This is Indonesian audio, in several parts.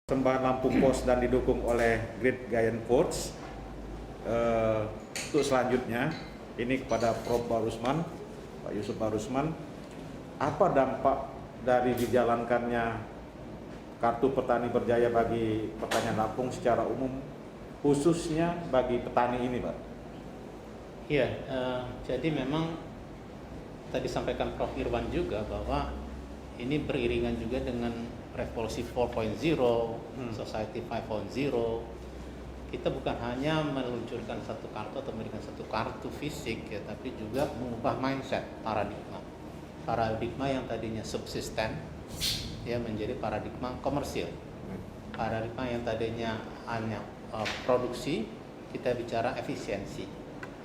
Persembahan lampu pos dan didukung oleh Great Giant Forge. Untuk selanjutnya ini kepada Prof. Barusman, Pak Yusuf Barusman, apa dampak dari dijalankannya Kartu Petani Berjaya bagi pertanian Lampung secara umum, khususnya bagi petani ini, Pak? Iya, jadi memang tadi sampaikan Prof. Irwan juga bahwa ini beriringan juga dengan revolusi 4.0, society 5.0. Kita bukan hanya meluncurkan satu kartu atau memberikan satu kartu fisik ya, tapi juga mengubah mindset, paradigma yang tadinya subsisten ya menjadi paradigma komersil, paradigma yang tadinya hanya produksi, kita bicara efisiensi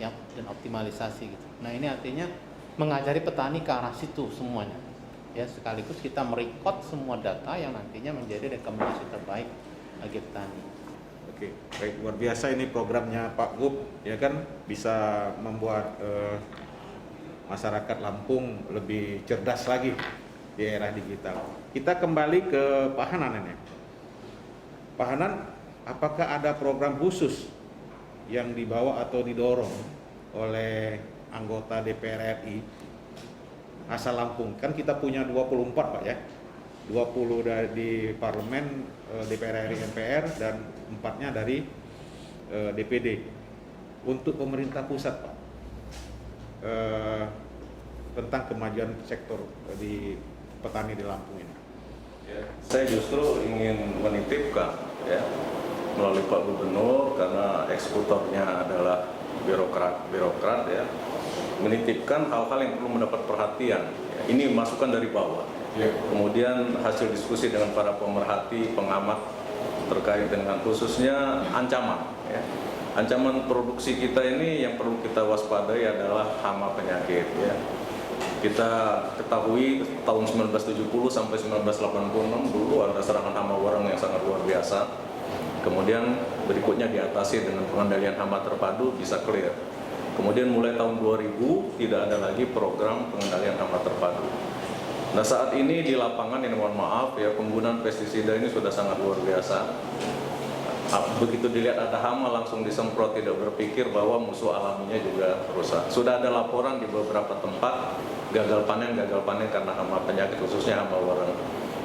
ya, dan optimalisasi gitu. Nah, ini artinya mengajari petani ke arah situ semuanya ya, sekaligus kita merekod semua data yang nantinya menjadi rekomendasi terbaik bagi petani. Oke, baik, luar biasa ini programnya Pak Gub, ya kan, bisa membuat masyarakat Lampung lebih cerdas lagi di era digital. Kita kembali ke Pak Hanan ini. Pak Hanan, apakah ada program khusus yang dibawa atau didorong oleh anggota DPR RI asal Lampung? Kan kita punya 24, Pak ya. 20 dari parlemen, DPR RI, MPR, dan 4-nya dari DPD. Untuk pemerintah pusat, Pak, tentang kemajuan sektor di petani di Lampung ini. Ya, saya justru ingin menitipkan ya melalui Pak Gubernur, karena eksekutornya adalah birokrat ya, menitipkan hal-hal yang perlu mendapat perhatian. Ya, ini masukan dari bawah. Ya. Kemudian hasil diskusi dengan para pemerhati, pengamat terkait dengan khususnya ancaman. Ya. Ancaman produksi kita ini yang perlu kita waspadai adalah hama penyakit. Ya. Kita ketahui tahun 1970 sampai 1986 dulu ada serangan hama warang yang sangat luar biasa. Kemudian berikutnya diatasi dengan pengendalian hama terpadu, bisa clear. Kemudian mulai tahun 2000 tidak ada lagi program pengendalian hama terpadu. Nah, saat ini di lapangan, ini mohon maaf ya, penggunaan pestisida ini sudah sangat luar biasa. Begitu dilihat ada hama langsung disemprot, tidak berpikir bahwa musuh alaminya juga rusak. Sudah ada laporan di beberapa tempat gagal panen karena hama penyakit, khususnya hama warang.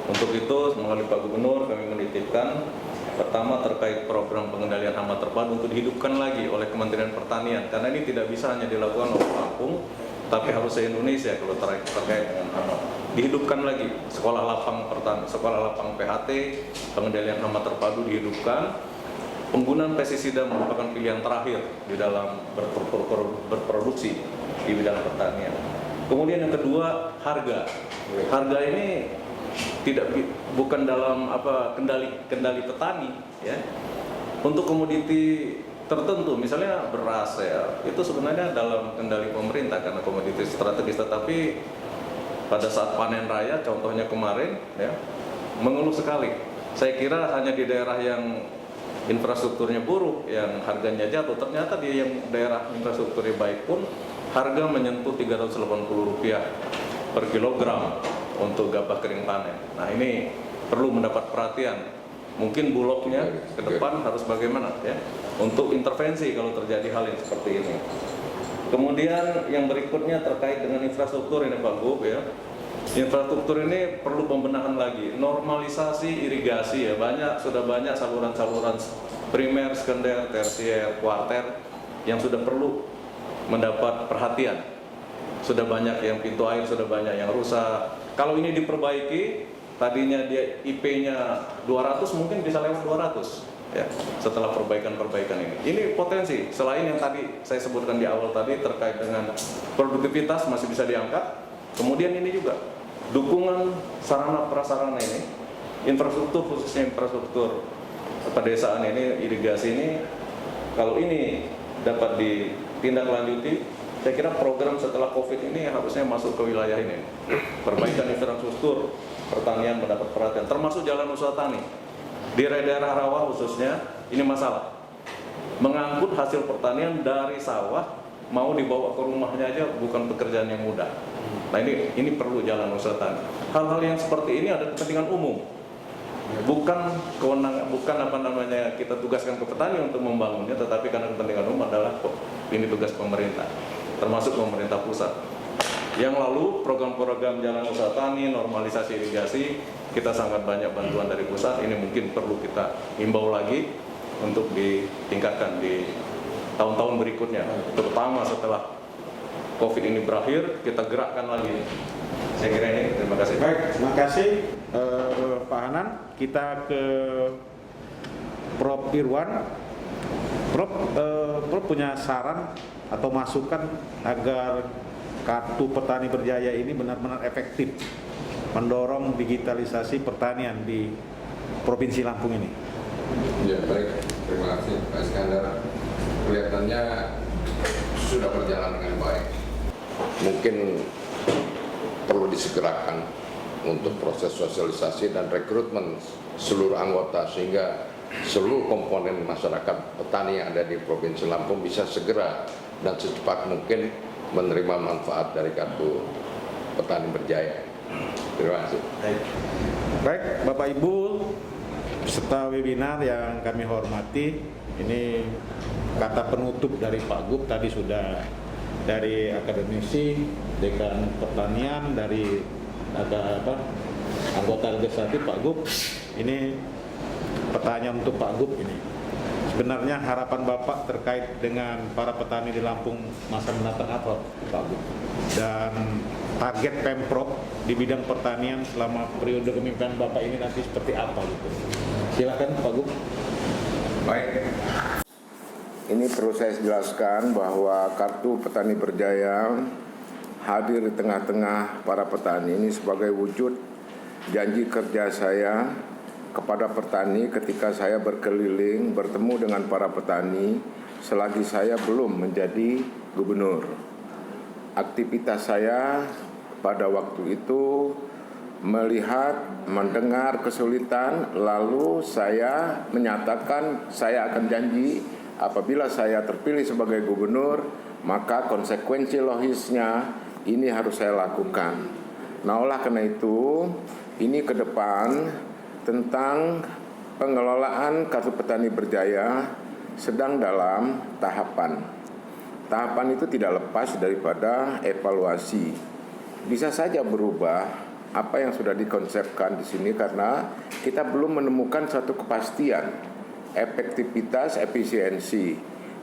Untuk itu melalui Pak Gubernur kami menitipkan, pertama terkait program pengendalian hama terpadu untuk dihidupkan lagi oleh Kementerian Pertanian, karena ini tidak bisa hanya dilakukan oleh Lampung, tapi harus se-Indonesia kalau terkait dengan hama. Dihidupkan lagi sekolah lapang PHT, pengendalian hama terpadu dihidupkan. Penggunaan pestisida merupakan pilihan terakhir di dalam berproduksi di bidang pertanian. Kemudian yang kedua, harga. Harga ini bukan dalam kendali petani ya. Untuk komoditi tertentu, misalnya beras ya, itu sebenarnya dalam kendali pemerintah karena komoditi strategis, tetapi pada saat panen raya, contohnya kemarin ya, mengeluh sekali. Saya kira hanya di daerah yang infrastrukturnya buruk yang harganya jatuh, ternyata di yang daerah infrastrukturnya baik pun harga menyentuh Rp380 per kilogram untuk gabah kering panen. Nah, ini perlu mendapat perhatian. Mungkin Bulognya ke depan harus bagaimana ya untuk intervensi kalau terjadi hal yang seperti ini. Kemudian yang berikutnya terkait dengan infrastruktur ini Pak Gub ya. Infrastruktur ini perlu pembenahan lagi, normalisasi irigasi ya, sudah banyak saluran-saluran primer, sekunder, tersier, kuarter yang sudah perlu mendapat perhatian. Sudah banyak yang pintu air, sudah banyak yang rusak. Kalau ini diperbaiki, tadinya dia IP-nya 200 mungkin bisa lewat 200 ya, setelah perbaikan-perbaikan ini. Ini potensi, selain yang tadi saya sebutkan di awal tadi terkait dengan produktivitas masih bisa diangkat. Kemudian ini juga dukungan sarana prasarana ini, infrastruktur khususnya infrastruktur pedesaan ini, irigasi ini, kalau ini dapat ditindaklanjuti, saya kira program setelah COVID ini harusnya masuk ke wilayah ini. Perbaikan infrastruktur pertanian mendapat perhatian, termasuk jalan usaha tani. Di daerah rawa khususnya, ini masalah. Mengangkut hasil pertanian dari sawah, mau dibawa ke rumahnya aja bukan pekerjaan yang mudah. Nah, ini perlu jalan usaha tani. Hal-hal yang seperti ini ada kepentingan umum. Bukan kewenangan, bukan kita tugaskan ke petani untuk membangunnya, tetapi karena kepentingan umum adalah ini tugas pemerintah, termasuk pemerintah pusat. Yang lalu program-program jalan usaha tani, normalisasi irigasi, kita sangat banyak bantuan dari pusat. Ini mungkin perlu kita himbau lagi untuk ditingkatkan di tahun-tahun berikutnya, terutama setelah COVID ini berakhir, kita gerakkan lagi. Saya kira ini, terima kasih. Baik, terima kasih Pak Hanan. Kita ke Prof. Irwan. Prof punya saran atau masukan agar Kartu Petani Berjaya ini benar-benar efektif mendorong digitalisasi pertanian di Provinsi Lampung ini. Ya, baik. Terima kasih Pak Iskandar. Kelihatannya sudah berjalan dengan baik. Mungkin perlu disegerakan untuk proses sosialisasi dan rekrutmen seluruh anggota sehingga seluruh komponen masyarakat petani yang ada di Provinsi Lampung bisa segera dan secepat mungkin menerima manfaat dari Kartu Petani Berjaya. Terima kasih. Baik, Bapak Ibu peserta webinar yang kami hormati, ini kata penutup dari Pak Gub tadi sudah dari akademisi, dekan pertanian, dari anggota legislatif Pak Gub. Ini pertanyaan untuk Pak Gub ini. Sebenarnya harapan Bapak terkait dengan para petani di Lampung masa mendatang apa, Pak Gub? Dan target Pemprov di bidang pertanian selama periode kepemimpinan Bapak ini nanti seperti apa gitu? Silakan Pak Gub. Baik. Ini perlu saya jelaskan bahwa Kartu Petani Berjaya hadir di tengah-tengah para petani ini sebagai wujud janji kerja saya kepada petani ketika saya berkeliling bertemu dengan para petani selagi saya belum menjadi gubernur. Aktivitas saya pada waktu itu melihat, mendengar kesulitan, lalu saya menyatakan saya akan janji apabila saya terpilih sebagai gubernur, maka konsekuensi logisnya ini harus saya lakukan. Nah, oleh karena itu, ini ke depan tentang pengelolaan Kartu Petani Berjaya sedang dalam tahapan. Tahapan itu tidak lepas daripada evaluasi. Bisa saja berubah apa yang sudah dikonsepkan di sini karena kita belum menemukan satu kepastian. Efektivitas, efisiensi,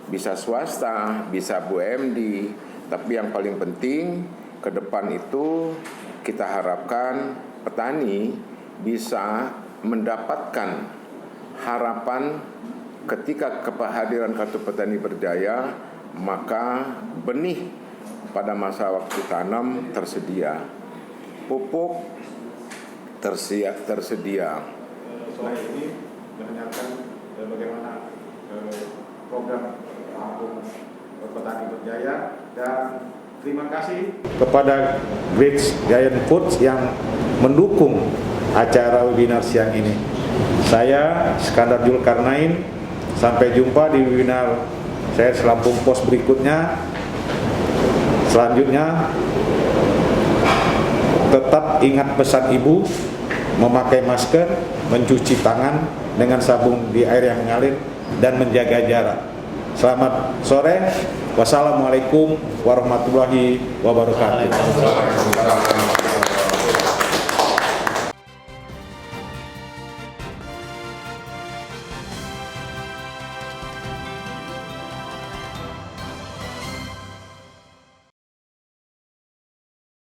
bisa swasta, bisa BUMD, tapi yang paling penting ke depan itu kita harapkan petani bisa mendapatkan harapan ketika kehadiran Kartu Petani Berjaya, maka benih pada masa waktu tanam tersedia, pupuk tersedia. Selain ini mendengarkan bagaimana program Lampung Petani Berjaya, dan terima kasih kepada Great Giant Foods yang mendukung acara webinar siang ini. Saya Iskandar Julkarnain, sampai jumpa di webinar saya Lampung Pos berikutnya. Selanjutnya tetap ingat pesan Ibu, memakai masker, mencuci tangan dengan sabun di air yang mengalir, dan menjaga jarak. Selamat sore. Wassalamualaikum warahmatullahi wabarakatuh.